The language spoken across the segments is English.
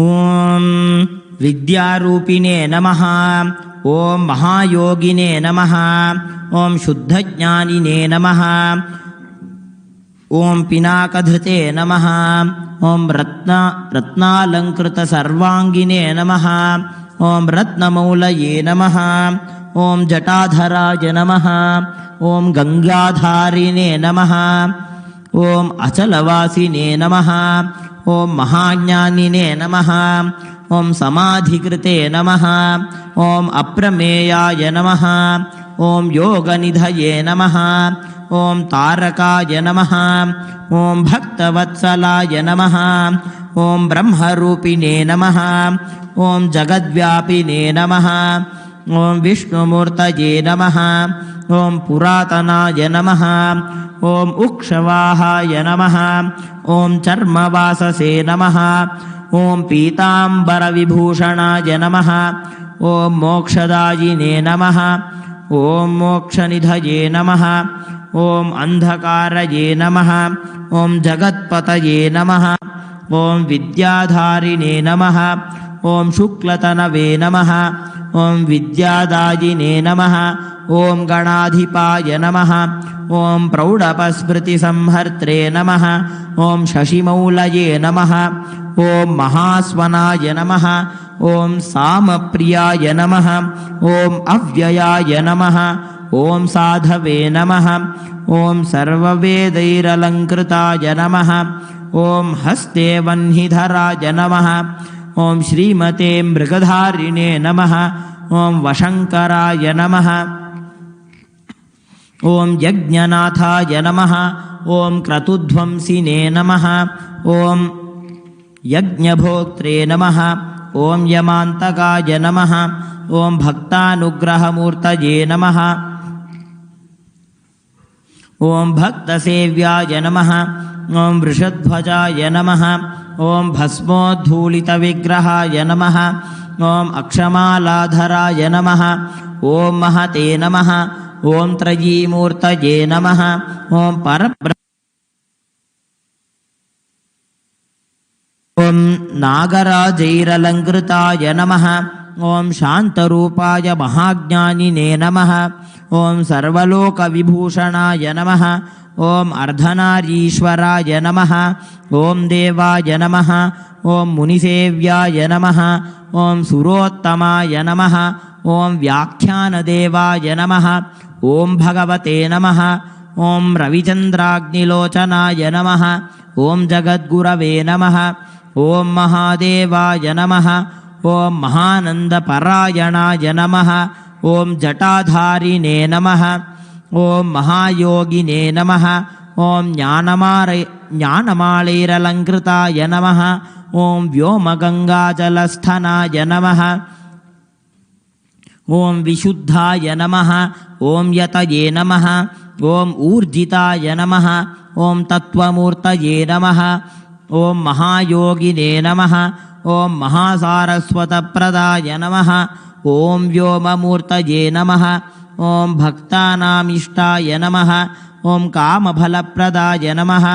ॐ विद्यारूपिणे नमः। ॐ महायोगिने नमः। ॐ शुद्धज्ञानिने नमः। ॐ पिनाकधृते नमः। ॐ रत्नालङ्कृतसर्वाङ्गिने नमः। ॐ रत्नमौलये नमः। ॐ जटाधराय नमः। ॐ गङ्गाधारिणे नमः। ॐ अचलवासिने नमः। ॐ महाज्ञानिने नमः। ॐ समाधिकृते नमः। ॐ अप्रमेयाय नमः। ॐ योगनिधये नमः। ॐ तारकाय नमः। ॐ भक्तवत्सलाय नमः। ॐ ब्रह्मरूपिणे नमः। ॐ जगद्व्यापिने नमः। ॐ विष्णुमूर्तये नमः। ॐ पुरातनाय नमः। ॐ उक्षवाहाय नमः। ॐ चर्मवाससे नमः। ॐ पीताम्बरविभूषणाय नमः। ॐ मोक्षदायिने नमः। ॐ मोक्षनिधये नमः। ॐ अन्धकारये नमः। ॐ जगत्पतये नमः। ॐ विद्याधारिणे नमः। ॐ शुक्लतनवे नमः। ॐ विद्यादायिने नमः। ॐ गणाधिपाय नमः। ॐ प्रौढपस्मृतिसंहर्त्रे नमः। ॐ शशिमौलये नमः। ॐ महास्वनाय नमः। ॐ सामप्रियाय नमः। ॐ अव्ययाय नमः। ॐ साधवे नमः। ॐ सर्ववेदैरलङ्कृताय नमः। ॐ हस्ते वह्निधराय नमः। ॐ श्रीमते मृगधारिणे नमः। ॐ वशङ्कराय नमः। ॐ यज्ञनाथाय नमः। ॐ क्रतुध्वंसिने नमः। ॐ यज्ञभोक्त्रे नमः। ॐ यमान्तकाय नमः। ॐ भक्तानुग्रहमूर्तये नमः। ॐ भक्तसेव्याय नमः। ॐ वृषध्वजाय नमः। ॐ भस्मोद्धूलितविग्रहाय नमः। ॐ अक्षमालाधराय नमः। ॐ महते नमः। ॐ त्रयीमूर्तये नमः। ॐ ॐ नागराजैरलङ्कृताय नमः। ॐ शान्तरूपाय महाज्ञानिने नमः। ॐ सर्वलोकविभूषणाय नमः। ॐ अर्धनारीश्वराय नमः। ॐ देवाय नमः। ॐ मुनिसेव्याय नमः। ॐ सुरोत्तमाय नमः। ॐ व्याख्यानदेवाय नमः। ॐ भगवते नमः। ॐ रविचन्द्राग्निलोचनाय नमः। ॐ जगद्गुरवे नमः। ॐ महादेवाय नमः। ॐ महानन्दपरायणाय नमः। ॐ जटाधारिणे नमः। ॐ महायोगिने नमः। ॐ ज्ञानमालैरलङ्कृताय नमः। ॐ व्योमगङ्गाजलस्थनाय नमः। ॐ विशुद्धाय नमः। ॐ यतये नमः। ॐ ऊर्जिताय नमः। ॐ तत्त्वमूर्तये नमः। ॐ महायोगिने नमः। ॐ महासारस्वतप्रदाय नमः। ॐ व्योममूर्तये नमः। ॐ भक्तानामिष्टाय नमः। ॐ कामफलप्रदाय नमः।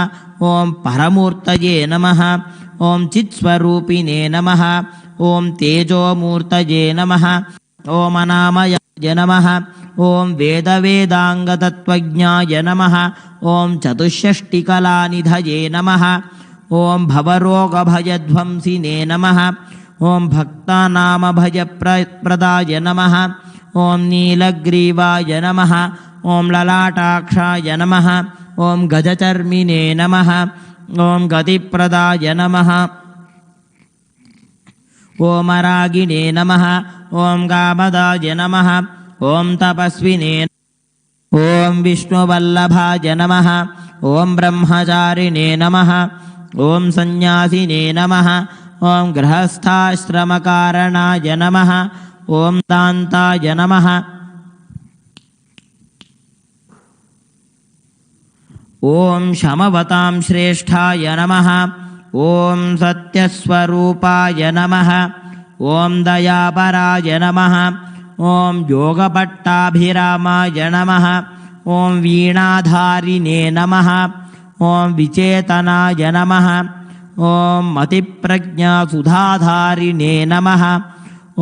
ॐ परमूर्तये नमः। ॐ चित्स्वरूपिणे नमः। ॐ तेजोमूर्तये नमः। ॐ अनामयाय नमः। ॐ वेदवेदाङ्गतत्त्वज्ञाय नमः। ॐ चतुष्षष्टिकलानिधये नमः। ॐ भवरोगभयध्वंसिने नमः। ॐ भक्तानामभयप्रदाय नमः। ॐ नीलग्रीवाय नमः। ॐ ललाटाक्षाय नमः। ॐ गजचर्मिने नमः। ॐ गतिप्रदाय नमः। ॐ अरागिणे नमः। ॐ कामदाय नमः। ॐ तपस्विने। ॐ विष्णुवल्लभाय नमः। ॐ ब्रह्मचारिणे नमः। ॐ सन्न्यासिने नमः। ॐ गृहस्थाश्रमकारणाय नमः। ॐ दान्ताय नमः। ॐ शमवतां श्रेष्ठाय नमः। ॐ सत्यस्वरूपाय नमः। ॐ दयापराय नमः। ॐ योगपट्टाभिरामाय नमः। ॐ वीणाधारिणे नमः। ॐ विचेतनाय नमः। ॐ मतिप्रज्ञा सुधाधारिणे नमः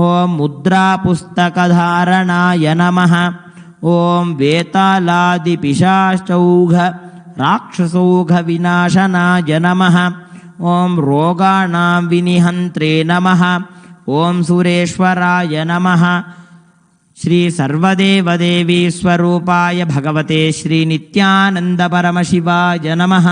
ॐ मुद्रापुस्तकधारणाय नमः ॐ वेतालादिपिशाचौघ राक्षसौघविनाशनाय नमः ॐ रोगाणां विनिहन्त्रे नमः ॐ सुरेश्वराय नमः श्री सर्वदेवदेवी स्वरूपाय भगवते श्री नित्यानंद परमशिवाय नमः।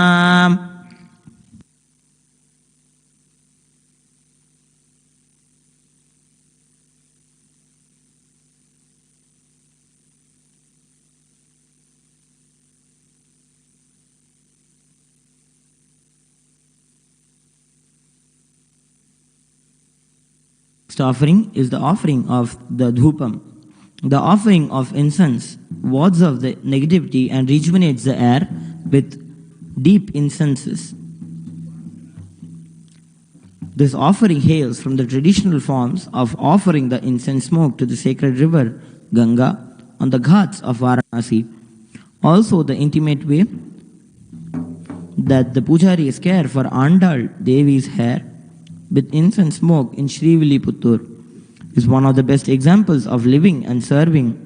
Next offering is the offering of the dhupam. The offering of incense wards off the negativity and rejuvenates the air with deep incenses. This offering hails from the traditional forms of offering the incense smoke to the sacred river Ganga on the ghats of Varanasi. Also the intimate way that the pujaris care for Andal Devi's hair with incense smoke in Sriviliputtur is one of the best examples of living and serving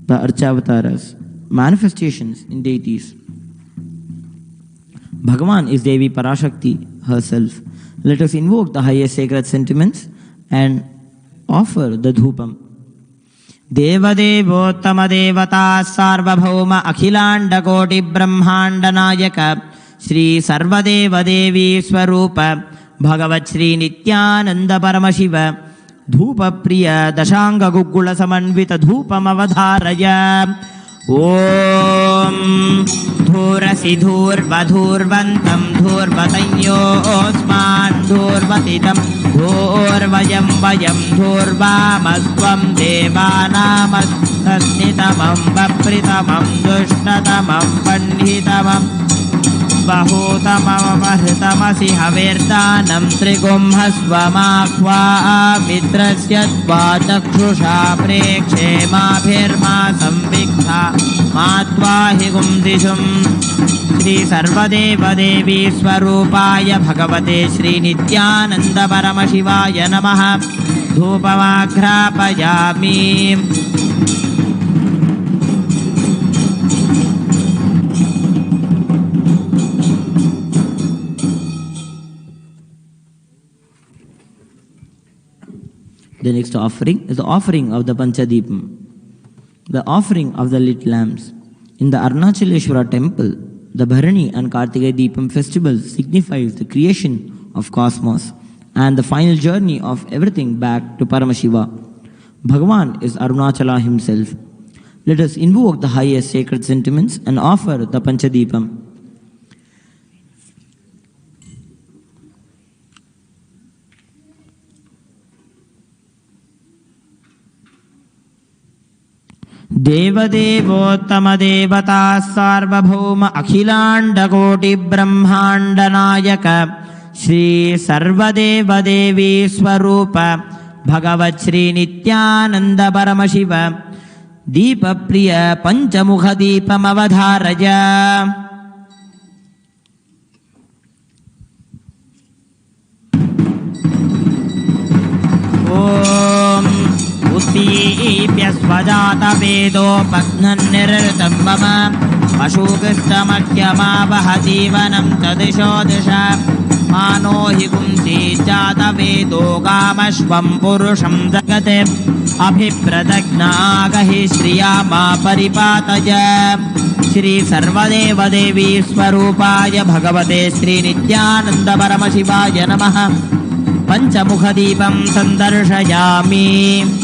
the Archavataras, manifestations in deities. Bhagavan is Devi Parashakti herself. Let us invoke the highest sacred sentiments and offer the dhupam. Devadevottama devata sarvabhauma akhilanda koti brahmanda nayaka Shri Sarvadeva Devi Swarupa Bhagavat Shri Nithyananda Paramashiva Dhupa Priya Dashanga Gugula Samanvita Dhupam Avadharaya Om Dhurasi Dhurvadhurvantam Dhurvatanyo Osman Dhurvatitam Dhurvayam Vayam Dhurvamasvam Devanamastasnitamam Vapritamam Dushnatamam Pandhitamam Bahutamamahritamasi havirdanam trigumhasvamakhva mitrasya dvatakshusha prekshemabhirma samvikha matva higumdishum Shri Sarvadeva Devi Swarupaya Bhagavate Shri Nithyananda Paramashivaya Namaha Dhupamagrapayami. The next offering is the offering of the Panchadipam, the offering of the lit lamps. In the Arunachaleshwara temple, the Bharani and Kartika Deepam festivals signifies the creation of cosmos and the final journey of everything back to Paramashiva. Bhagavan is Arunachala himself. Let us invoke the highest sacred sentiments and offer the Panchadipam. Devadevottama devata sarvabhauma akhilanda koti brahmanda nayaka Shri Sarvadeva Devi Swarupa Bhagavat Shri Nithyananda Paramashiva Deepa Priya Panchamukha Deepam Avadharaya Om Uttipya Svajata Vedo Patnan Nirritam Mama Pashukristamadhyama Vahadivanam Tadisho Disha Mano Higumsi Jata Vedo Gamashvam Purusham Jagate Abhipradagna Agahi Shriyama Paripataja Shri Sarvadeva Devi Swarupaya Bhagavate Shri Nithyananda Paramashivaya Namaha Panchamukha Deepam Sandarshayami.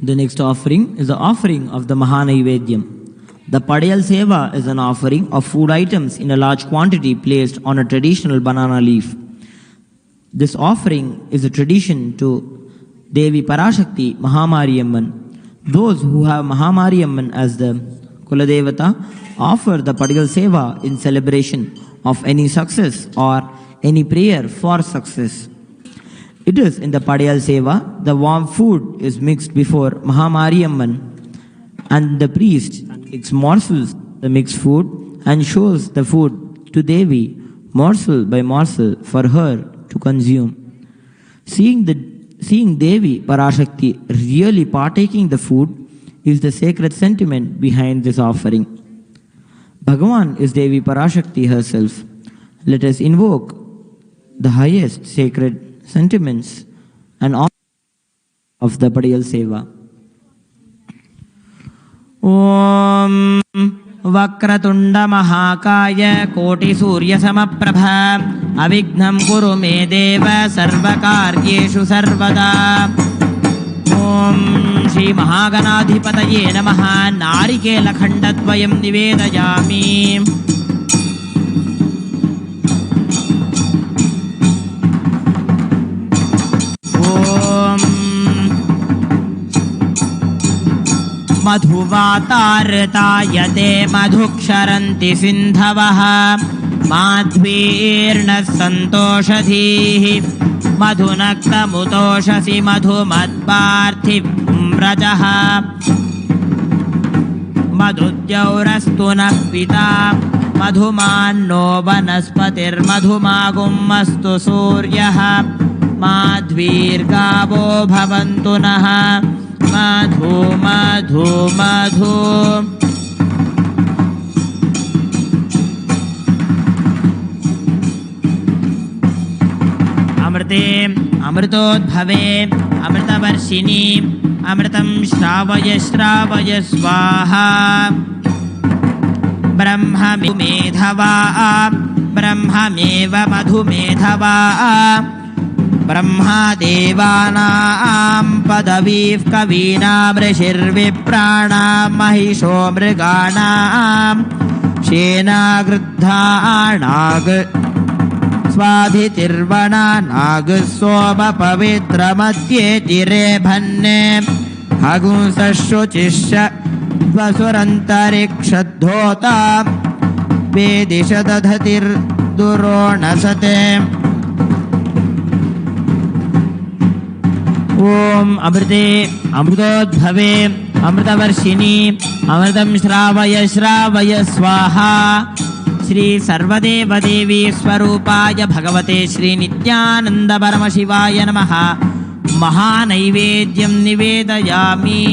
The next offering is the offering of the Mahanaivedyam. The Padayal Seva is an offering of food items in a large quantity placed on a traditional banana leaf. This offering is a tradition to Devi Parashakti Mahamariyamman. Those who have Mahamariamman as the Kuladevata offer the Padigal Seva in celebration of any success or any prayer for success. It is in the Padigal Seva, the warm food is mixed before Mahamariamman and the priest takes morsels of the mixed food and shows the food to Devi morsel by morsel for her to consume. Seeing Devi Parashakti really partaking the food is the sacred sentiment behind this offering. Bhagavan is Devi Parashakti herself. Let us invoke the highest sacred sentiments and all of the Padiyal Seva. Om Vakratunda Mahakaya Koti Surya Samaprabha Avignam Kuru Me Deva Sarvakaryeshu Sarvada. Om Shri Mahaganadhipataye Namaha Narikela Khandatvayam Nivedayami. मधुवातारतायते मधुक्षरन्ति सिन्धवः माध्वीर्नः सन्तोषधीः मधुनक्तमुतोषसि मधुमत्पार्थिव्रजः मधुद्यौरस्तु नः पिता मधुमान्नो वनस्पतिर्मधुमागुमस्तु सूर्यः माध्वीर्गावो भवन्तु नः मधु मधु मधु. अमृते अमृतोद्भवे अमृतवर्षिणी अमृतं श्रावय श्रावय स्वाहा. ब्रह्ममेधवा ब्रह्ममेव मधुमेधवा ब्रह्मदेवानां पदवीः कवीनां ऋषिर्विप्राणां महिषो मृगाणां शेनागृद्धानाग स्वाधितिर्वणा नाग सोमपवित्रमध्ये तिरे भन्ने हगुंसशुचिश्च वसुरन्तरिक्षद्धोता वेदिशदधतिर्दुरोणसते. ओम अमृते अमृतोद्भवे अमृतवर्षिणी अमृतं श्रावय श्रावय स्वाहा. श्री सर्वदेव देवी स्वरूपाय भगवते श्री नित्यानंद परमशिवाय नमः. महानैवेद्यं निवेदयामि.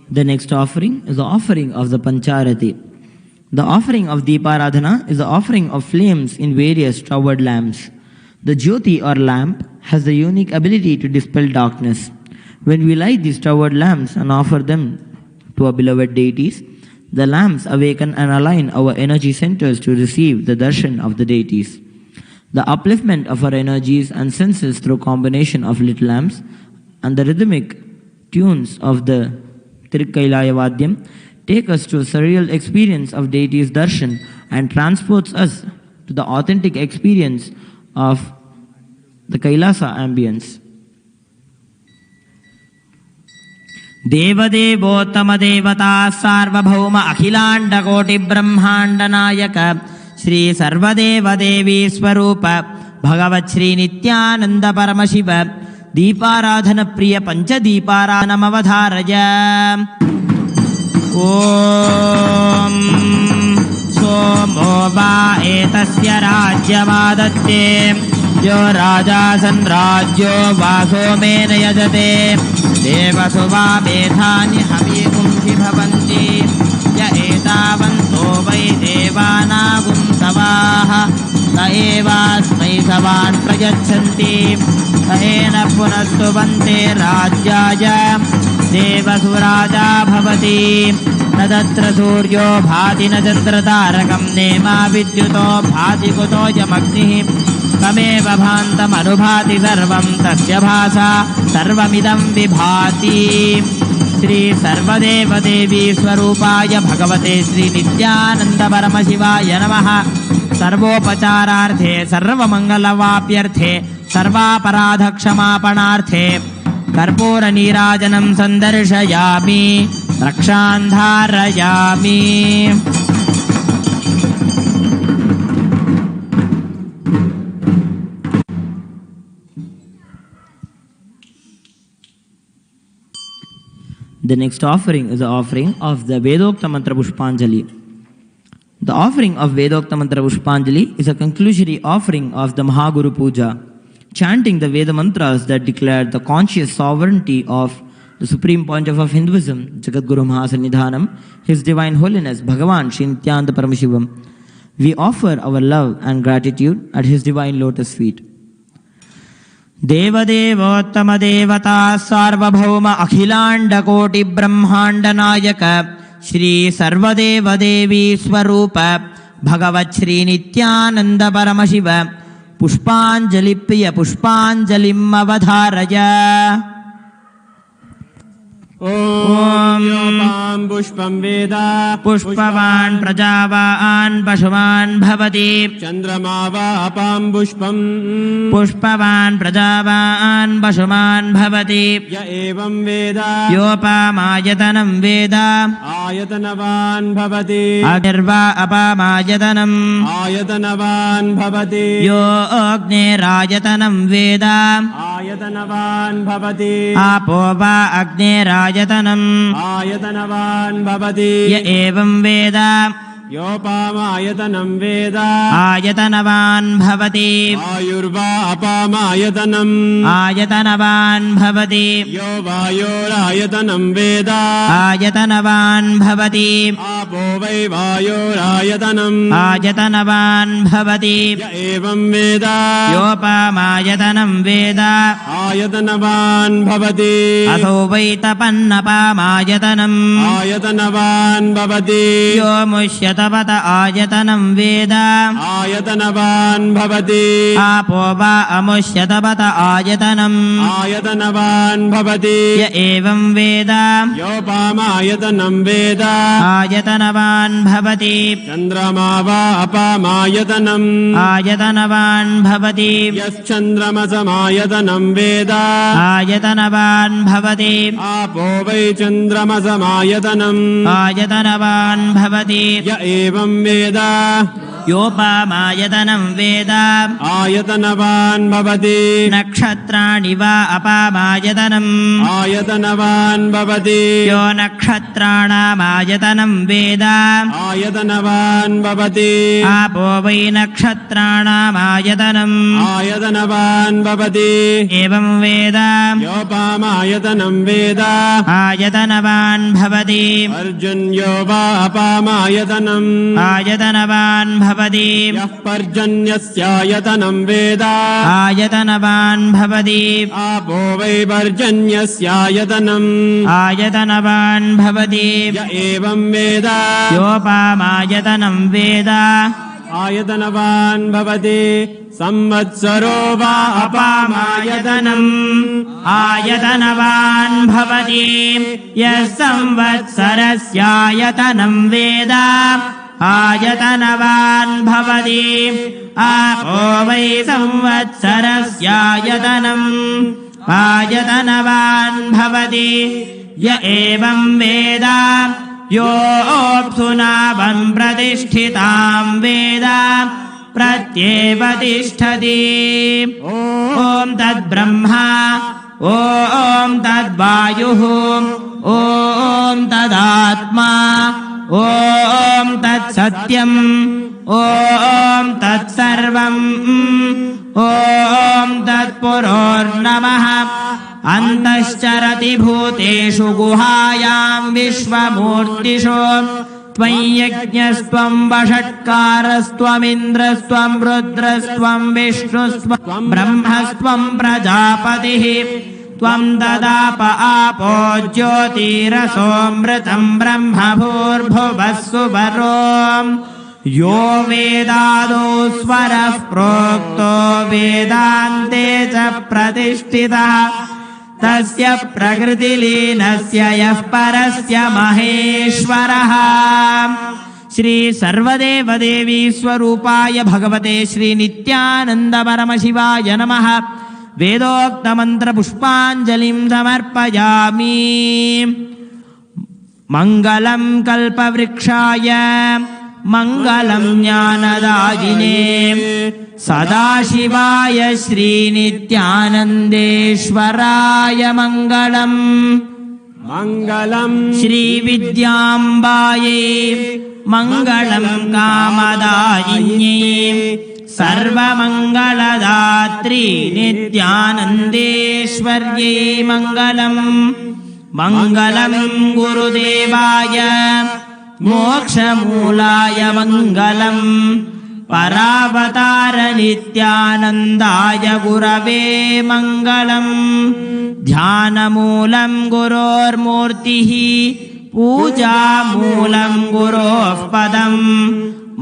The next offering is the offering of the Pancharati. The offering of Deeparadhana is the offering of flames in various towered lamps. The Jyoti or lamp has the unique ability to dispel darkness. When we light these towered lamps and offer them to our beloved deities, the lamps awaken and align our energy centers to receive the darshan of the deities. The upliftment of our energies and senses through combination of lit lamps and the rhythmic tunes of the Tirkailaya Vadyam take us to a surreal experience of deities' darshan and transports us to the authentic experience of the Kailasa ambience. Devadevottama Devata Sarvabhauma Akhilanda Koti Brahmanda Nayaka Shri Sarvadeva Devi Swarupa Bhagavat Shri Nithyananda Paramashivam Deeparadhana Priya Pancha Deeparadhanam Avadharaya. Om Somo Va Etasya Rajyamadatte यो राजासन् राज्यो वासो main यजते देवसुवा मेधानि हवीगुंसि भवन्ति य एतावन्तो वै देवानागुं सवाः स एवास्मै सवान् प्रयच्छन्ति स N पुनस्तुवन्ते राज्याय देवसुराजा भवति तदत्र सूर्यो भाति न चन्द्रतारकं नेमा विद्युतो भाति कुतोऽयमग्निः तमेव भान्तमनुभाति सर्वं तस्य भासा सर्वमिदं विभाति। श्री सर्वदेवदेवी स्वरूपाय भगवते श्री नित्यानंद परमशिवाय नमः। सर्वोपचारार्थे सर्वमंगलवाप्यर्थे सर्वापराधक्षमापणार्थे कर्पूरनीराजनं सन्दर्शयामि रक्षां धारयामि। The next offering is the offering of the Vedokta Mantra Pushpanjali. The offering of Vedokta Mantra Pushpanjali is a conclusory offering of the Mahaguru Puja, chanting the Veda mantras that declare the conscious sovereignty of the supreme point of Hinduism, Jagadguru Mahasannidhanam, His Divine Holiness, Bhagavan Shri Nithyananda Paramashivam. We offer our love and gratitude at His Divine Lotus feet. देवदेवोत्तम देवता सार्वभौम अखिलांड कोटि ब्रह्मांड नायक श्री सर्वदेव देवी स्वरूप भगवत् श्री नित्यानंद परमशिव पुष्पांजलि प्रिय पुष्पांजलिम् अवधारय। ओम योपां पुष्पं वेद पुष्पवान् प्रजावान् पशुवान् भवति चंद्रमा वापां पुष्पं पुष्पवान् प्रजावान् पशुमान् भवति य एवं वेद योपामायतनं वेद आयतनवान् भवति अग्निर्वा अपामायतनम् आयतनवान् भवति यो अग्निरायतनं वेद आयतनवान् भवति आपो वा अग्निरायतनम् आयतनवान् भवति य एवं वेद योपामायतनं वेद आयतनवान् भवति वायुर्वा अपामायतनम् आयतनवान् भवति यो वायोरायतनं वेद आयतनवान् भवति आपो वै वायोरायतनम् आयतनवान् भवति य एवं वेद योपामायतनं वेद आयतनवान् भवति असौ वै तपन्नपामायतनम् आयतनवान् भवति यो मुष्यतपत आयतनं वेद आयतनवान् भवति आपो वा अमुष्यतपत आयतनम् आयतनवान् भवति य एवं वेद योपामायतनं वेद आयतनवान् भवति चन्द्रमा वा अपामायतनम् आयतनवान् भवति यश्चन्द्रमसमायतनं वेद आयतनवान् भवति आपो वै चन्द्रमसमायतनम् आयतनवान् भवति य एवं वेद योपामायतनं वेद आयतनवान् भवति नक्षत्राणि वा अपामायतनम् आयतनवान् भवति यो नक्षत्राणामायतनं वेद आयतनवान् भवति आपो वै नक्षत्राणामायतनम् आयतनवान् भवति एवं वेद योपामायतनं वेद आयतनवान् भवति पर्जन्यो वा अपामायतनम् आयतनवान् भवति यः पर्जन्यस्यायतनं वेद आयतनवान् भवति आपो वै पर्जन्यस्यायतनम् आयतनवान् भवति य एवं वेद योपामायतनं वेद आयतनवान् भवति संवत्सरो वा अपामायतनम् आयतनवान् भवति यः संवत्सरस्यायतनं वेद आयतनवान् भवति आपो वै संवत्सरस्यायतनम् आयतनवान् भवति य एवं वेद योऽप्सुनावं प्रतिष्ठितां वेद प्रत्येव तिष्ठति। ॐ तद्ब्रह्मा ॐ तद्वायुः ॐ तदात्मा ॐ तत्सत्यम् ॐ तत्सर्वम् ॐ तत्पुरोर्नमः अन्तश्चरति भूतेषु गुहायां विश्वमूर्तिषु त्वय्यज्ञस्त्वं वषट्कारस्त्वमिन्द्रस्त्वं रुद्रस्त्वं विष्णुस्त्वं ब्रह्मस्त्वं प्रजापतिः त्वं ददाप आपो ज्योतिरसोऽमृतं ब्रह्म भूर्भुवः सुवरो यो वेदादो स्वरः प्रोक्तो वेदान्ते च प्रतिष्ठितः तस्य प्रकृतिलीनस्य यः परस्य महेश्वरः। श्री सर्वदेवदेवी स्वरूपाय भगवते श्री नित्यानंद परमशिवाय नमः। वेदोक्तमन्त्र पुष्पाञ्जलिं समर्पयामि। मङ्गलं कल्पवृक्षाय मङ्गलं ज्ञानदायिने सदाशिवाय श्रीनित्यानन्देश्वराय मङ्गलम्। मङ्गलम् श्रीविद्याम्बायै मङ्गलं कामदायिन्यै सर्वमङ्गलदात्री नित्यानन्देश्वर्यै मङ्गलम्। मङ्गलं गुरुदेवाय मोक्षमूलाय मङ्गलम्। परावतार नित्यानन्दाय गुरवे मङ्गलम्। ध्यानमूलं गुरोर्मूर्तिः पूजामूलं गुरोः पदम्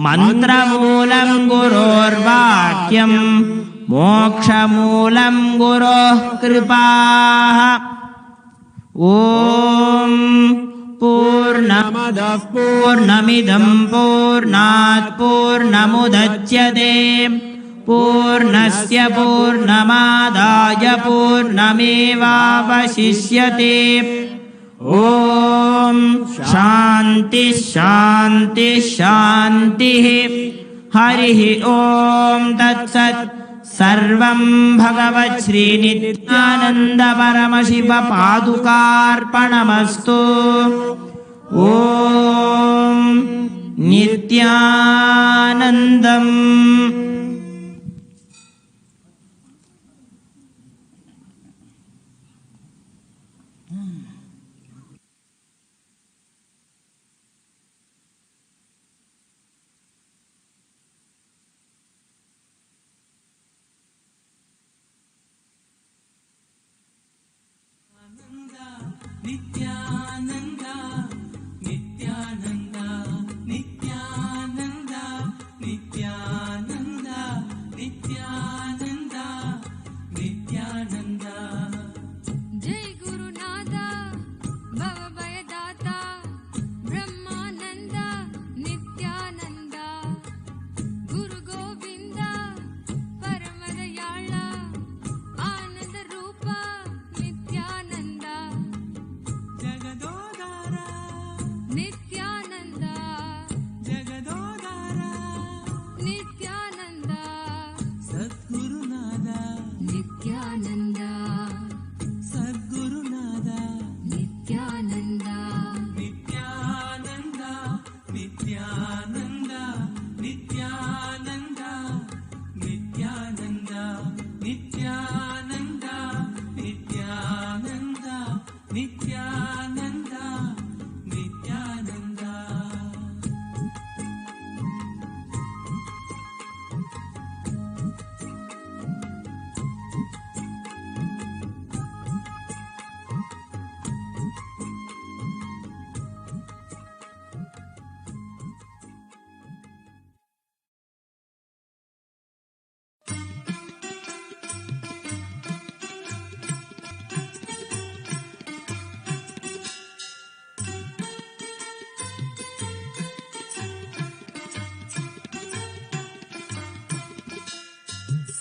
मन्त्रमूलं गुरोर्वाक्यम् मोक्षमूलं गुरोः कृपाः। ॐ पूर्णमदः पूर्णमिदं पूर्णात् पूर्णमुदच्यते पूर्णस्य पूर्णमादाय पूर्णमेवावशिष्यते। ॐ शान्ति शान्ति शान्तिः। हरिः ॐ तत्सत्। सर्वं भगवत् श्री नित्यानंद परमशिव पादुकार्पणमस्तु। ॐ नित्यानन्दम्। नित्यानन्द नित्यानन्द नित्यानन्द नित्यानन्द नित्यानन्द नित्यानन्द। जय गुरुनाथ भवभयदाता ब्रह्मानन्द नित्यानन्द गुरु गोविन्द परमदयाळ आनन्द रूप नित्यानन्द जगदोधार नित्यानन्द जगदोधार नित्यानन्द सद्गुरुनाथ नित्यानन्द सद्गुरुनाथ नित्यानन्द नित्यानन्द नित्यानन्द नित्यानन्द नित्यानन्द नित्यानन्द नित्यानन्द नित्यानन्द नित्यानन्द।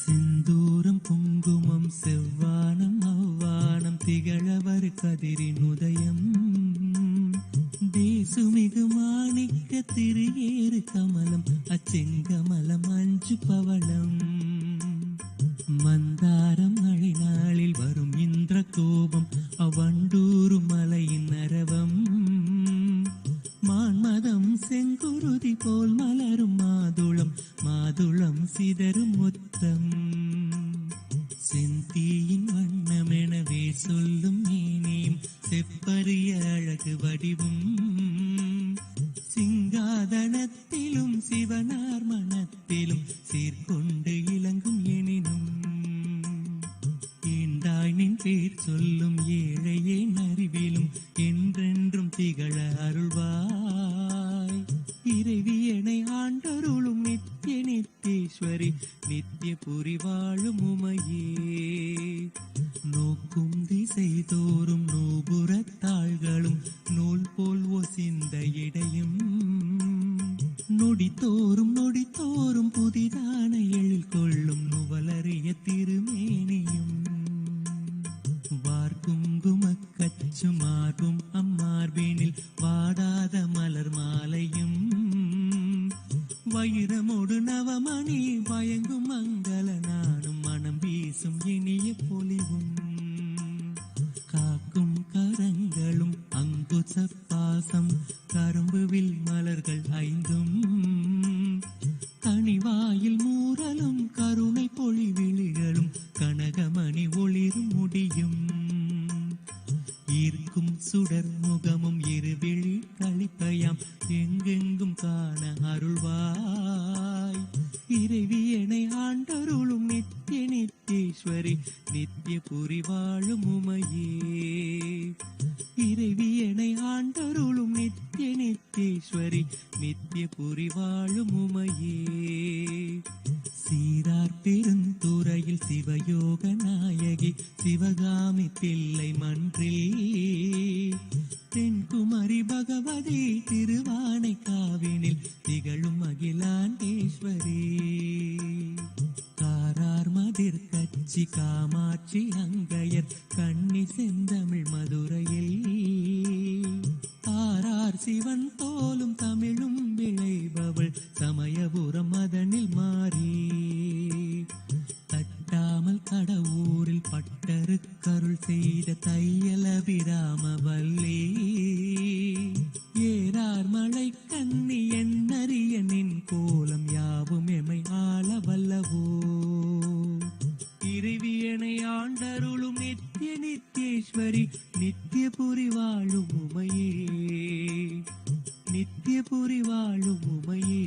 சிந்தூரம் குங்குமம் செவ்வானம் அவ்வானம் திகழவர் கதிரின் உதயம் தேசுமிகு மாணிக்க திரியேறு கமலம் அச்செங்கமலம் அஞ்சு பவளம் மந்தாரம் மழை நாளில் வரும் இந்திர கோபம் அவண்டூரு மலையின் அரவம் மான்மதம் செங்குருதி போல் மலரும் மாதுளம் மாதுளம் சிதறும் முத்தம் தீயின் வண்ணமெனவே சொல்லும் மேனியும் செப்பரிய அழகு வடிவும் சிங்காதனத்திலும் சிவனார் மனத்திலும் சீர்கொண்டு இலங்கும் எனினும் ஈண்டாய் நின் பேர் சொல்லும் ஏழையே அறிவிலும் என்றென்றும் திகழ அருள்வாய் இறைவியனை ஆண்டருளும் நித்திய நித்தேஸ்வரி நித்திய புரி வாழும் உமையே நோக்கும் திசை தோறும் நூபுறத்தாள்களும் நூல் போல் ஒசிந்த இடையும் நொடித்தோறும் புதிதான எழில் கொள்ளும் நுவலறிய திருமேனியும் வார்குங்குமக் கச்சும் மார்பும் அம்மார்பினில் வாடாத மலர் மாலையும் வைரமோடு நவமணி வயங்கும் மங்கள நானும் மனம் வீசும் இனிய பொலிவும் காக்கும் கரங்களும் அங்குச பாசம் கரும்புவில் மலர்கள் ஐந்தும் கனிவாயில் மூரலும் கருணை பொழிவிழிகளும் கனகமணி ஒளிரும் முடியும் ஈர்க்கும் சுடர் முகமும் இருவிழி கழிப்பயாம் எங்கெங்கும் காண அருள்வாய் இறைவியனை ஆண்டருளும் நித்திய நித்தேஸ்வரி நித்திய புரி வாழும் உமையே இறைவியனை ஆண்டருளும் நித்திய நித்தேஸ்வரி நித்திய புரி வாழும் உமையே சீரார் பெருந்துறையில் சிவயோக நாயகி சிவகாமி தில்லை மன்றில் தென்குமரி பகவதி திருவானை காவினில் திகழும் அகிலாண்டேஸ்வரி காரார் மதிர் கச்சி காமாட்சி அங்கையர் கண்ணி செந்தமிழ் மதுரையில் தாரார் சிவன் தோலும் தமிழும் விளைபவள் சமயபுரம் மதனில் மாறி தட்டாமல் கடவுரில் பட்டரு கருள் செய்த தையலபிராம வல்லி ஏறார் மலை கண்ணி என்னறிய நின் கோலம் யாவும் எமை ஆள வல்லவோ இறைவியனை ஆண்டருளும் நித்திய நித்தேஸ்வரி நித்திய புரி வாழும் உமையே நித்திய புரி வாழும் உமையே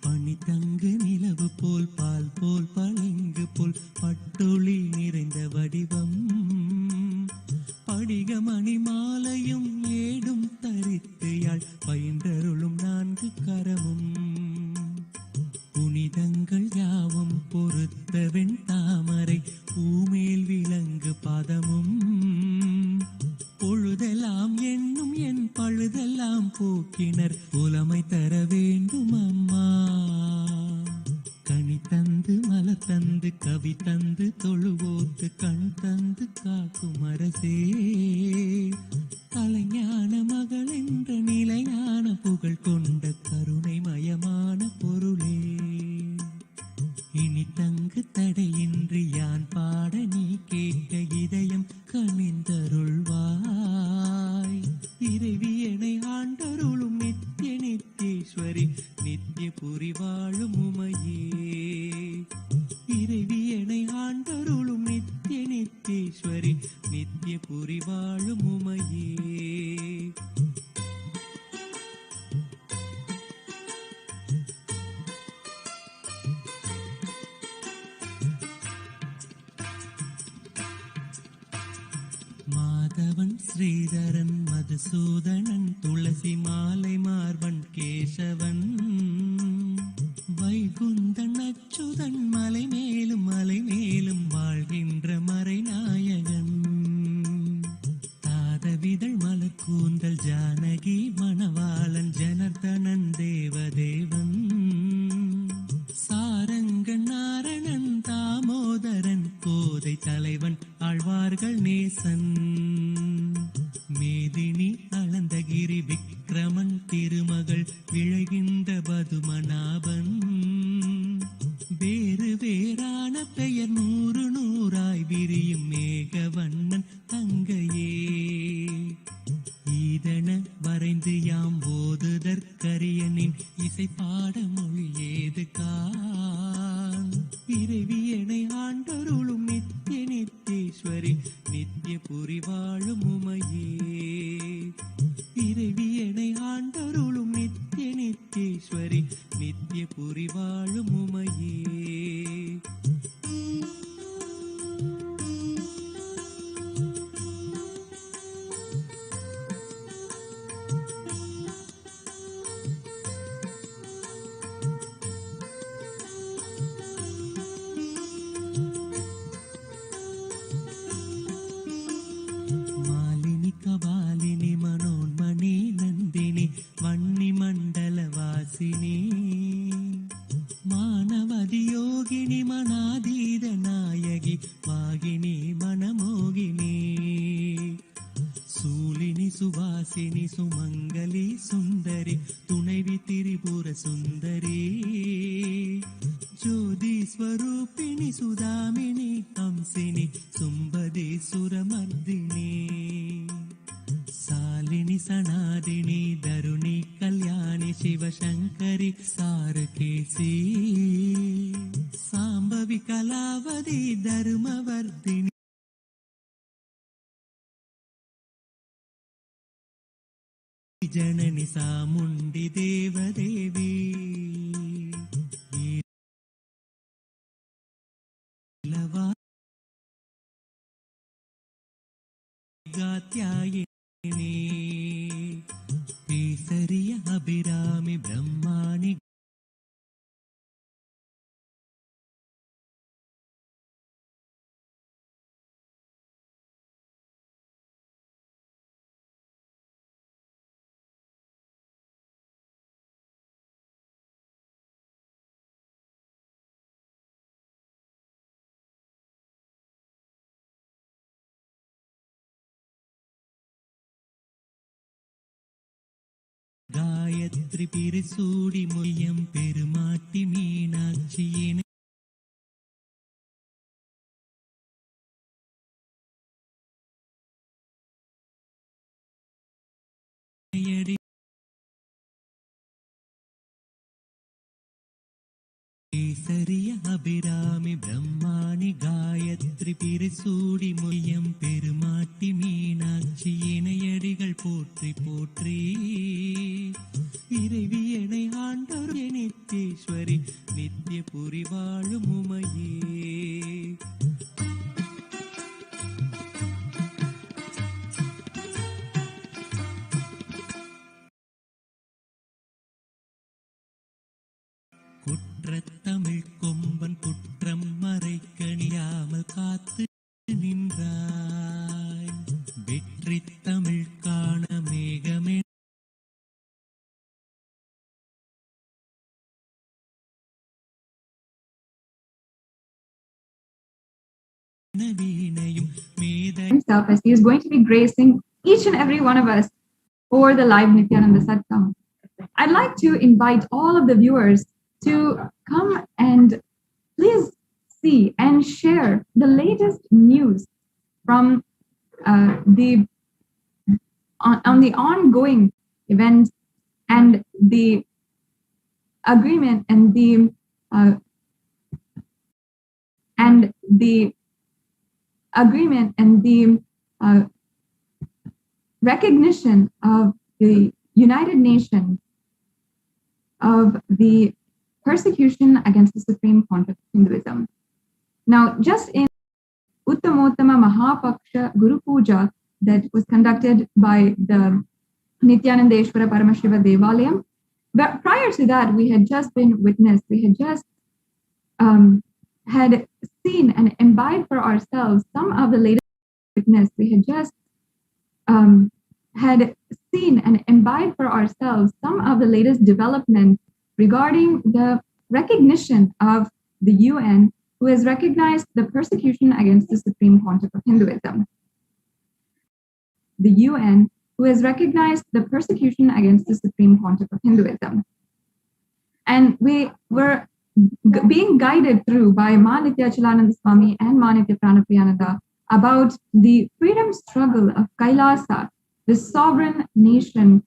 பனி தங்கு நிலவு போல் பால் போல் பளிங்கு போல் பட்டொளி நிறைந்த வடிவம் படிகமணி மாலையும் ஏடும் தரித்து யாழ் பயின்றருளும் நான்கு கரமும் புனிதங்கள் யாவும் பொறுத்த வெண் தாமரை பூமேல் விலங்கு பாதமும் பொழுதெல்லாம் என்னும் என் பழுதெல்லாம் போக்கினர் புலமை தர வேண்டும் அம்மா கனி தந்து மலர் தந்து கவி தந்து தொழுவோத்து கண் தந்து காக்கும் அரசே கலைஞான மகள் என்ற நிலையான புகழ் கொண்ட கருணை மயமான பொருளே இனி தங்கு தடையின்றி யான் பாட நீ கேட்க இதயம் கனிந்தருள்வாய் இறைவியனை ஆண்டருளும் நித்திய நித்தேஸ்வரி நித்திய புரி வாழும் உமையே இறைவியனை ஆண்டருளும் நித்திய நித்தேஸ்வரி நித்திய புரி வாழும் உமையே மாதவன் ஸ்ரீதரன் மதுசூதனன் துளசி மாலை மார்பன் கேசவன் வைகுந்தன் அச்சுதன் மலை மேலும் வாழ்கின்ற மறைநாயகன் தாதவிதழ் மலர் கூந்தல் ஜானகி மணவாளன் ஜனர்தனன் தேவதேவன் சாரங்கன் நாரணன் தாமோதரன் கோதை தலைவன் ஆழ்வார்கள் நேசன் மேதினி அளந்தகிரி விக்ரமன் திருமகள் விழைகின்ற பதுமநாபன் வேறு வேறான பெயர் நூறு நூறாய் விரியும் மேகவண்ணன் தங்கையே ஈதன வரைந்து யாம் போதுதற்கரியனின் இசை பாட மொழி ஏது கான் இறைவியனை ஆண்டருளும் புரிவாழும் உமையே இறைவியனை ஆண்டருளும் நித்திய நித்தேஸ்வரி நித்திய புரிவாழும் உமையே கபாலினி மனோன்மணி நந்தினி வன்னி மண்டல வாசினி மானவதி யோகினி மனாதீத நாயகி வாகினி மனமோகினி சூலினி சுவாசினி சுமங்கலி சுந்தரி துணைவி திரிபுர சுந்தரி ஜோதி ஸ்வரூபிணி சுதாமினி ஹம்சினி சும்பதி சுரமர்தினி சாலினி சனாதினி தருணி கல்யாணி சிவசங்கரி சாருகேசி சாம்பவி கலாவதி தருமவர்தினி ஜனனி சாமுண்டி தேவதேவி காத்யாயினி கேசரிய அபிராமி பிரம்மாணி காயத்ரி பிரிசூடி மொய்யம் பெருமாட்டி மீனாட்சியினை கேசரிய அபிராமி பிரம்மாணி காயத்ரி பிரிசூடி மொய்யம் பெருமாட்டி மீனாட்சி இணையடிகள் போற்றி போற்றி இறைவியனை ஆண்டர் நித்தேஸ்வரி நித்திய புரிவாழும் உமையே குற்றத்தமிழ் கொம்பன் குற்றம் மறைக்கணியாமல் காத்து நின்றாய் வெற்றி தமிழ் காண மேகமே நவீனையும் மேத himself as he is going to be gracing each and every one of us for the live Nithyananda Satsang. I'd like to invite all of the viewers to come and please see and share the latest news from on the ongoing events and the agreement and the agreement and the recognition of the United Nations of the persecution against the Supreme Pontiff of Hinduism. Now, just in Uttamottama Mahapaksha Guru Puja that was conducted by the Nithyananda Paramashivam Devalayam, but prior to that, we had just been witnessed, we had just had seen and imbibed for ourselves some of the latest witness. We had just had seen and imbibed for ourselves some of the latest developments regarding the recognition of the UN, who has recognized the persecution against the Supreme Pontiff of Hinduism. The UN, who has recognized the persecution against the Supreme Pontiff of Hinduism. And we were being guided through by Ma Nithyananda Swami and Ma Nithya Pranapriyananda about the freedom struggle of Kailasa, the sovereign nation,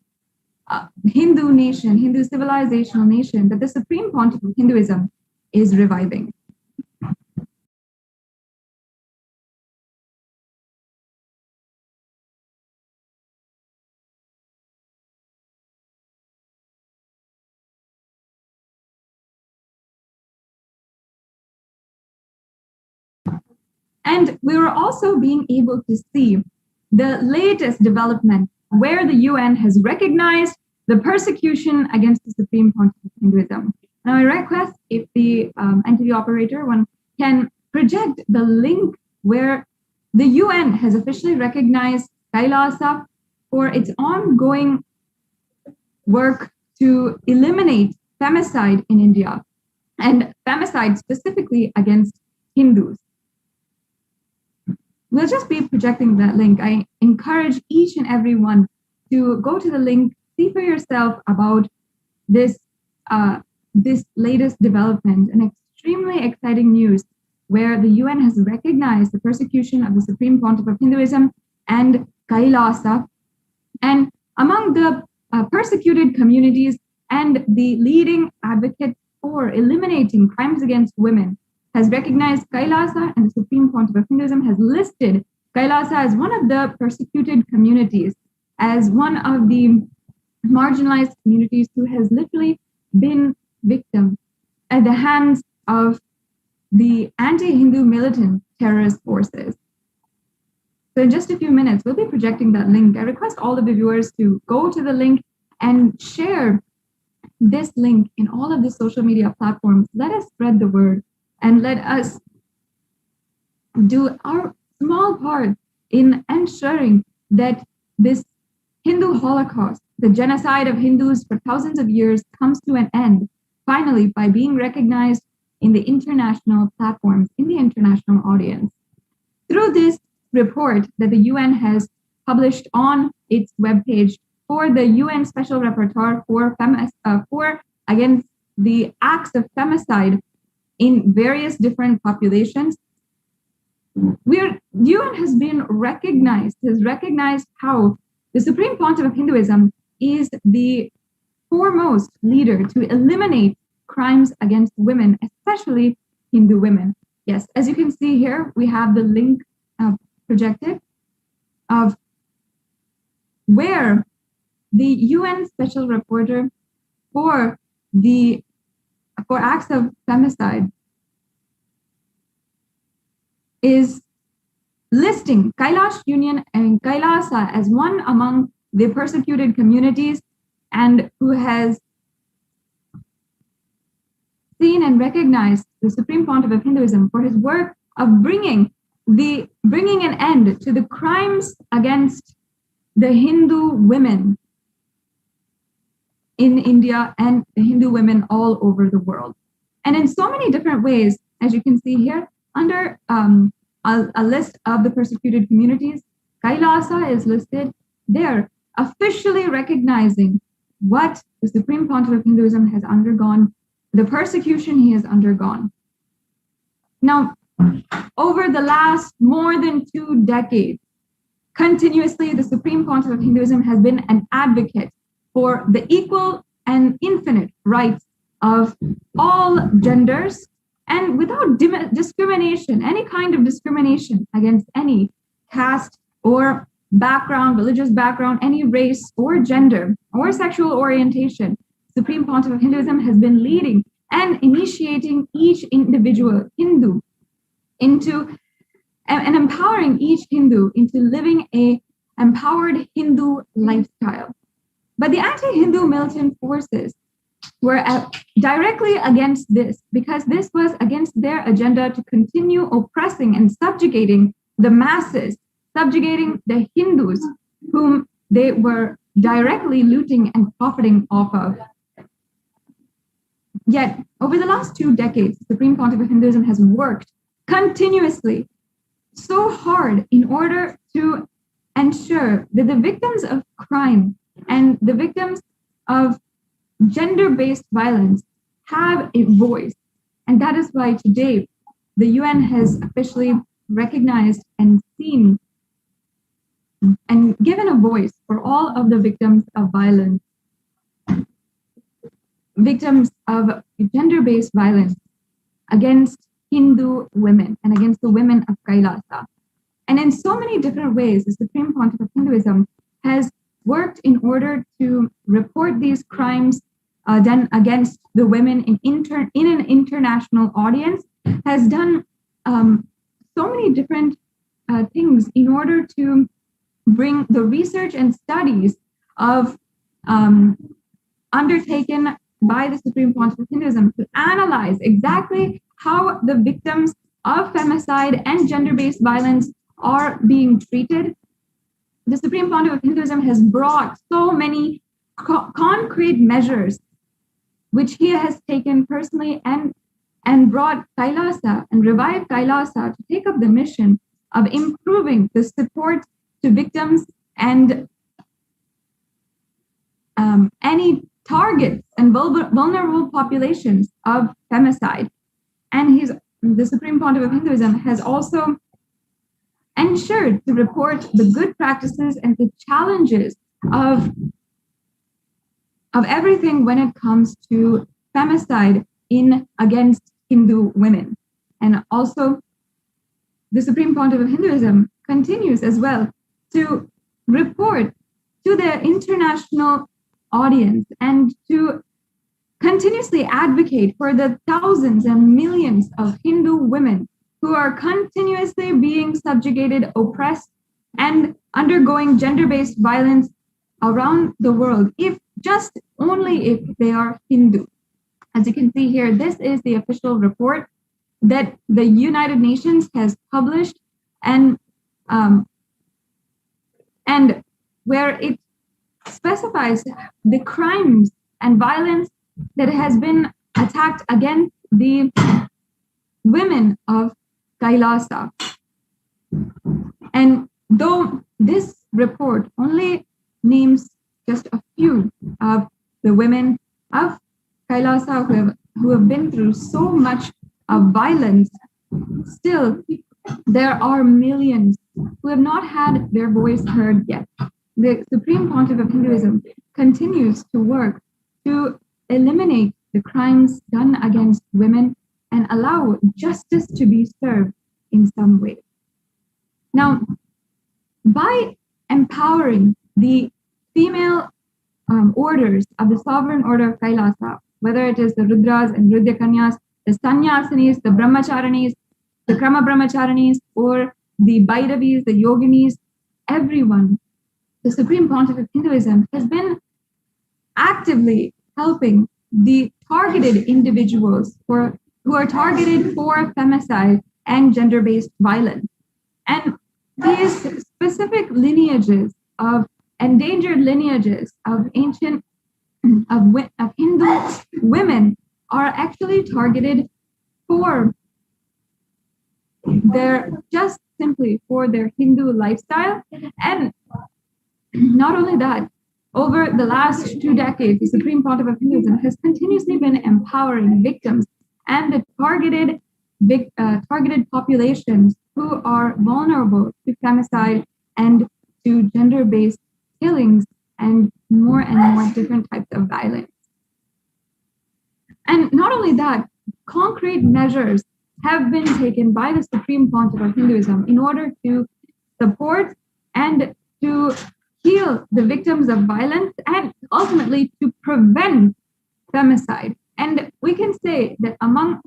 Hindu nation, Hindu civilizational nation that the Supreme Pontiff of Hinduism is reviving. And we were also being able to see the latest development where the UN has recognized the persecution against the Supreme Pontiff of Hinduism. Now, I request if the entity operator one can project the link where the UN has officially recognized Kailasa for its ongoing work to eliminate femicide in India, and femicide specifically against Hindus. We'll just be projecting that link. I encourage each and every one to go to the link, see for yourself about this latest development, an extremely exciting news where the UN has recognized the persecution of the Supreme Pontiff of Hinduism and Kailasa. And among the persecuted communities and the leading advocate for eliminating crimes against women has recognized Kailasa, and the Supreme Pontiff of Hinduism has listed Kailasa as one of the persecuted communities, as one of the marginalized communities who has literally been victim at the hands of the anti-Hindu militant terrorist forces. So in just a few minutes, we'll be projecting that link. I request all of the viewers to go to the link and share this link in all of the social media platforms. Let us spread the word and let us do our small part in ensuring that this Hindu Holocaust, the genocide of Hindus for thousands of years, comes to an end, finally, by being recognized in the international platforms, in the international audience. Through this report that the UN has published on its webpage for the UN Special Rapporteur for against the acts of femicide in various different populations, UN has recognized how the Supreme Pontiff of Hinduism is the foremost leader to eliminate crimes against women, especially Hindu women. Yes, as you can see here, we have the link projected of where the UN Special Rapporteur for acts of femicide is listing Kailash Union and Kailasa as one among the persecuted communities, and who has seen and recognized the Supreme Pontiff of Hinduism for his work of bringing an end to the crimes against the Hindu women in India and the Hindu women all over the world. And in so many different ways, as you can see here, under a list of the persecuted communities, Kailasa is listed there, officially recognizing what the Supreme Pontiff of Hinduism has undergone, the persecution he has undergone. Now, over the last more than 2 decades, continuously, the Supreme Pontiff of Hinduism has been an advocate for the equal and infinite rights of all genders, and without discrimination, any kind of discrimination against any caste or background, religious background, any race or gender or sexual orientation. Supreme Pontiff of Hinduism has been leading and initiating each individual Hindu into and empowering each Hindu into living a empowered Hindu lifestyle. But the anti-Hindu militant forces were directly against this, because this was against their agenda to continue oppressing and subjugating the masses, subjugating the Hindus, whom they were directly looting and profiting off of. Yet, over the last 2 decades, the Supreme Pontiff of Hinduism has worked continuously so hard in order to ensure that the victims of crime and the victims of gender-based violence have a voice. And that is why today the UN has officially recognized and seen and given a voice for all of the victims of violence, victims of gender-based violence against Hindu women and against the women of Kailasa. And in so many different ways, the Supreme Pontiff of Hinduism has worked in order to report these crimes done against the women in an international audience, has done so many different things in order to bring the research and studies of undertaken by the Supreme Pontiff of Hinduism to analyze exactly how the victims of femicide and gender-based violence are being treated. The Supreme Pontiff of Hinduism has brought so many concrete measures which he has taken personally and brought Kailasa and revived Kailasa to take up the mission of improving the support to victims and any targets and vulnerable populations of femicide. And the Supreme Pontiff of Hinduism has also ensured to report the good practices and the challenges of everything when it comes to femicide against Hindu women. And also, the Supreme Pontiff of Hinduism continues as well to report to the international audience and to continuously advocate for the thousands and millions of Hindu women who are continuously being subjugated, oppressed, and undergoing gender-based violence around the world, only if they are Hindu. As you can see here, this is the official report that the United Nations has published, and where it specifies the crimes and violence that has been attacked against the women of Kailasa. And though this report only names just a few of the women of Kailasa who have been through so much of violence, still there are millions who have not had their voice heard yet. The Supreme Pontiff of Hinduism continues to work to eliminate the crimes done against women and allow justice to be served in some way. Now, by empowering the female orders of the Sovereign Order of Kailasa, whether it is the Rudras and Rudyakanyas, the Sannyasinis, the Brahmacharinis, the Krama Brahmacharinis, or the Bhairavis, the Yoginis, everyone, the Supreme Pontiff of Hinduism has been actively helping the targeted individuals who are targeted for femicide and gender-based violence. And these specific lineages of endangered lineages of ancient of Hindu women are actually targeted for simply for their Hindu lifestyle. And not only that, over the last 2 decades, the Supreme Pontiff of Hinduism has continuously been empowering victims and the targeted populations who are vulnerable to femicide and to gender-based killings and more different types of violence. And not only that, concrete measures have been taken by the Supreme Pontiff of Hinduism in order to support and to heal the victims of violence and ultimately to prevent femicide. And we can say that among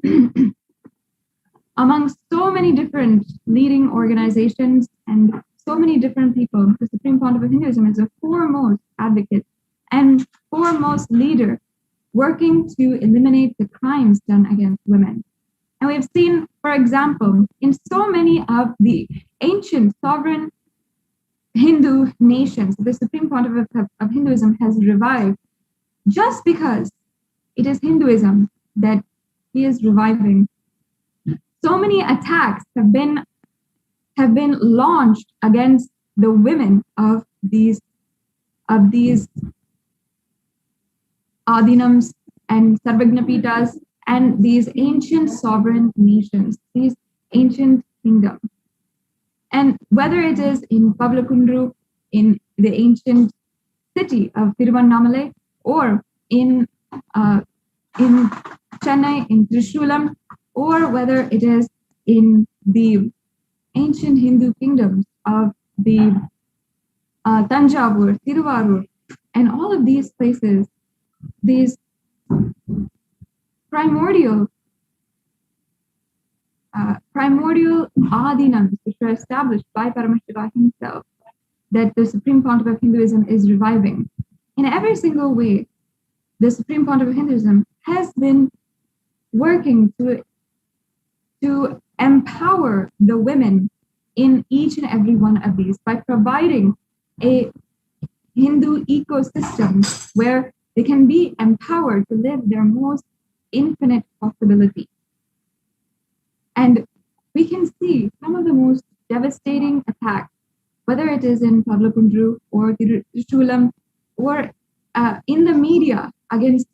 so many different leading organizations and so many different people, the Supreme Pontiff of Hinduism is the foremost advocate and foremost leader working to eliminate the crimes done against women. And we've seen, for example, in so many of the ancient sovereign Hindu nations, the Supreme Pontiff of Hinduism has revived just because it is Hinduism that he is reviving. So many attacks have been launched against the women of these Adinams and Sarvagnapitas and these ancient sovereign nations, these ancient kingdoms. And whether it is in Pavlakundru, in the ancient city of Tiruvannamalai, or in Chennai, in Trishulam, or whether it is in the ancient Hindu kingdoms of the Tanjavur, Tiruvarur, and all of these places, these primordial primordial adinams which were established by Paramashiva himself, that the Supreme Pontiff of Hinduism is reviving. In every single way, the Supreme Pontiff of Hinduism has been working to empower the women in each and every one of these by providing a Hindu ecosystem where they can be empowered to live their most infinite possibility. And we can see some of the most devastating attacks, whether it is in Pavlakundru or Tiruchulam or in the media, against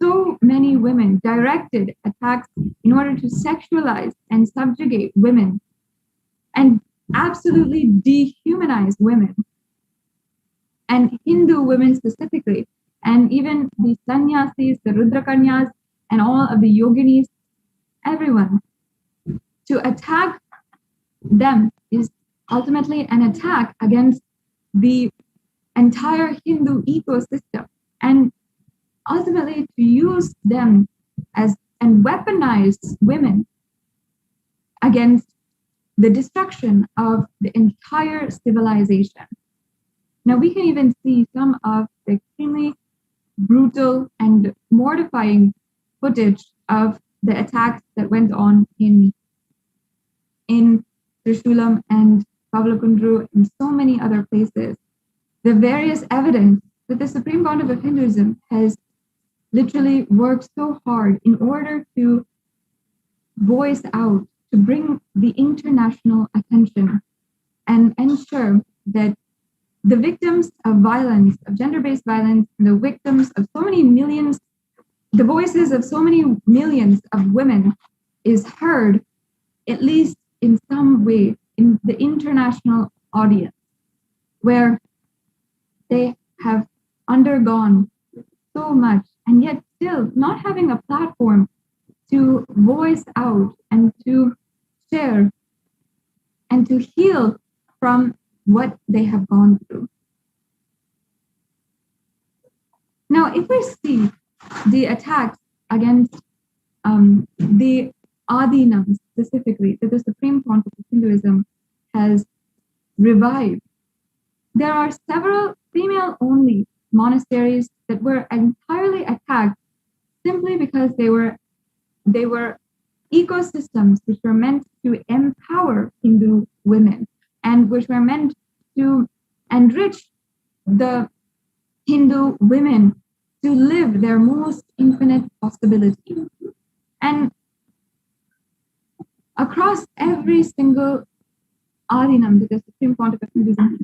so many women, directed attacks in order to sexualize and subjugate women and absolutely dehumanize women, and Hindu women specifically, and even the sannyasis, the Rudrakanyas, and all of the yoginis, everyone. To attack them is ultimately an attack against the entire Hindu ecosystem, and ultimately to use them as and weaponize women against the destruction of the entire civilization. Now we can even see some of the extremely brutal and mortifying footage of the attacks that went on in Trishula and Pavlakundru and so many other places. The various evidence that the Supreme Pontiff of Hinduism has literally worked so hard in order to voice out, to bring the international attention and ensure that the victims of violence, of gender-based violence, the victims of so many millions, the voices of so many millions of women is heard, at least in some way, in the international audience, where they have undergone so much and yet still not having a platform to voice out and to share and to heal from what they have gone through. Now, if we see the attacks against the Adinams specifically that the Supreme Pontiff of Hinduism has revived, there are several female-only monasteries that were entirely attacked simply because they were ecosystems which were meant to empower Hindu women and which were meant to enrich the Hindu women to live their most infinite possibility. And across every single Adinam that the Supreme Pontiff of Hinduism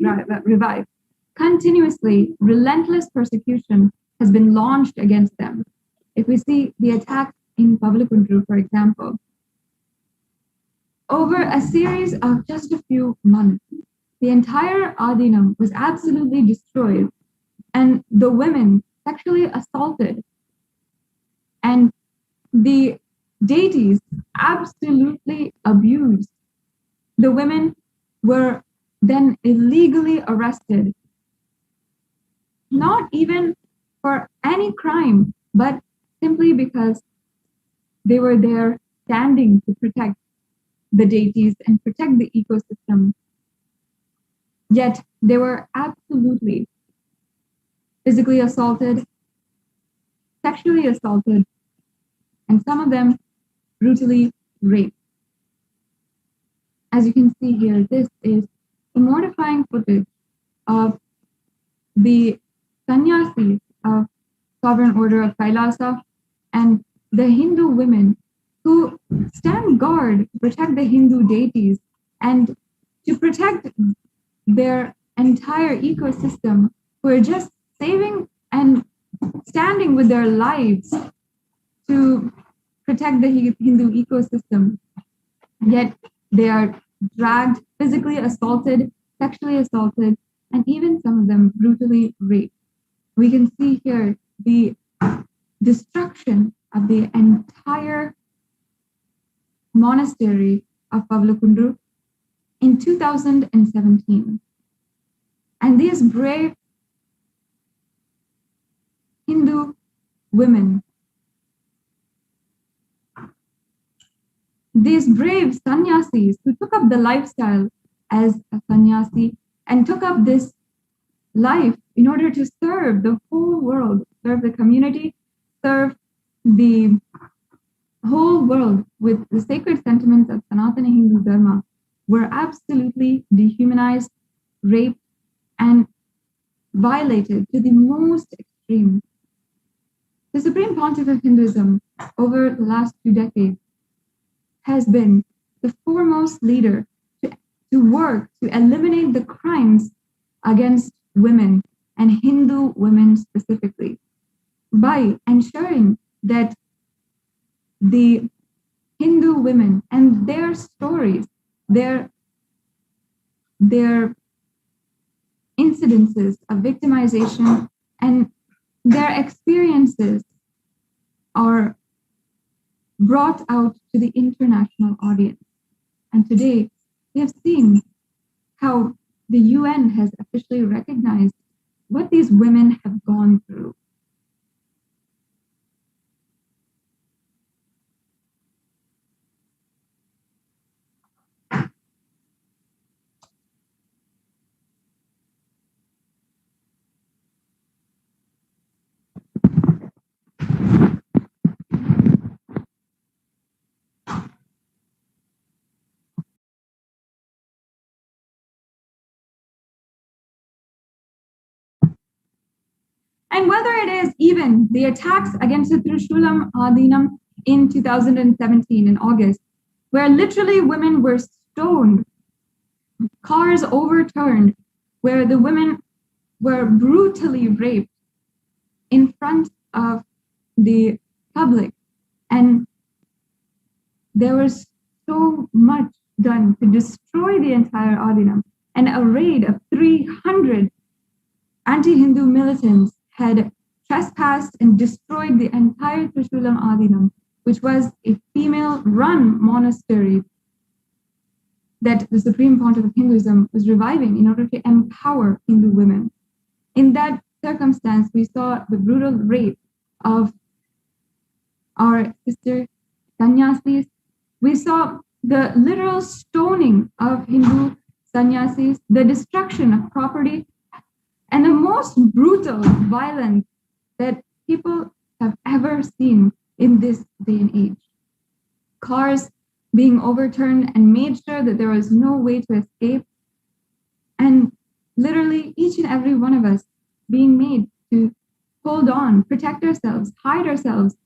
revived, continuously relentless persecution has been launched against them. If we see the attack in Pavlakundru, for example, over a series of just a few months, the entire Adinam was absolutely destroyed and the women sexually assaulted, and the deities absolutely abused. The women were then illegally arrested, not even for any crime, but simply because they were there standing to protect the deities and protect the ecosystem. Yet they were absolutely physically assaulted, sexually assaulted, and some of them brutally raped. As you can see here, this is the mortifying footage of the sannyasis of Sovereign Order of Kailasa and the Hindu women who stand guard to protect the Hindu deities and to protect their entire ecosystem, who are just saving and standing with their lives to protect the Hindu ecosystem. Yet they are dragged, physically assaulted, sexually assaulted, and even some of them brutally raped. We can see here the destruction of the entire monastery of Pavlakundru in 2017. And these brave Hindu women these brave sannyasis who took up the lifestyle as a sannyasi and took up this life in order to serve the whole world, serve the community, serve the whole world with the sacred sentiments of Sanatana Hindu Dharma, were absolutely dehumanized, raped, and violated to the most extreme. The Supreme Pontiff of Hinduism over the last 2 decades has been the foremost leader to work to eliminate the crimes against women and Hindu women specifically by ensuring that the Hindu women and their stories, their incidences of victimization and their experiences are brought out to the international audience. And today, we have seen how the UN has officially recognized what these women have gone through. And whether it is even the attacks against the Trishulam Adinam in 2017 in August, where literally women were stoned, cars overturned, where the women were brutally raped in front of the public. And there was so much done to destroy the entire Adinam. And a raid of 300 anti-Hindu militants had trespassed and destroyed the entire Trishulam Adinam, which was a female-run monastery that the Supreme Pontiff of Hinduism was reviving in order to empower Hindu women. In that circumstance, we saw the brutal rape of our sister sannyasis. We saw the literal stoning of Hindu sannyasis, the destruction of property, and the most brutal violence that people have ever seen in this day and age. Cars being overturned and made sure that there was no way to escape. And literally each and every one of us being made to hold on, protect ourselves, hide ourselves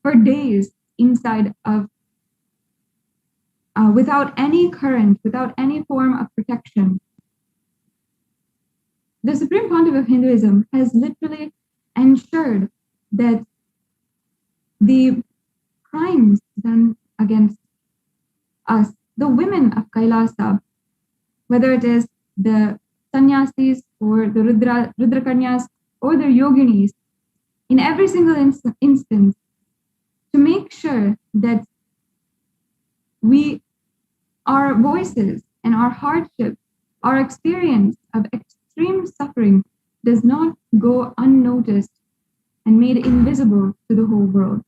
for days inside of, without any current, without any form of protection. The Supreme Pontiff of Hinduism has literally ensured that the crimes done against us, the women of Kailasa, whether it is the sannyasis or the Rudrakanyas or the yoginis, in every single instance, to make sure that our voices and our hardships, our experience of extreme suffering does not go unnoticed and made invisible to the whole world.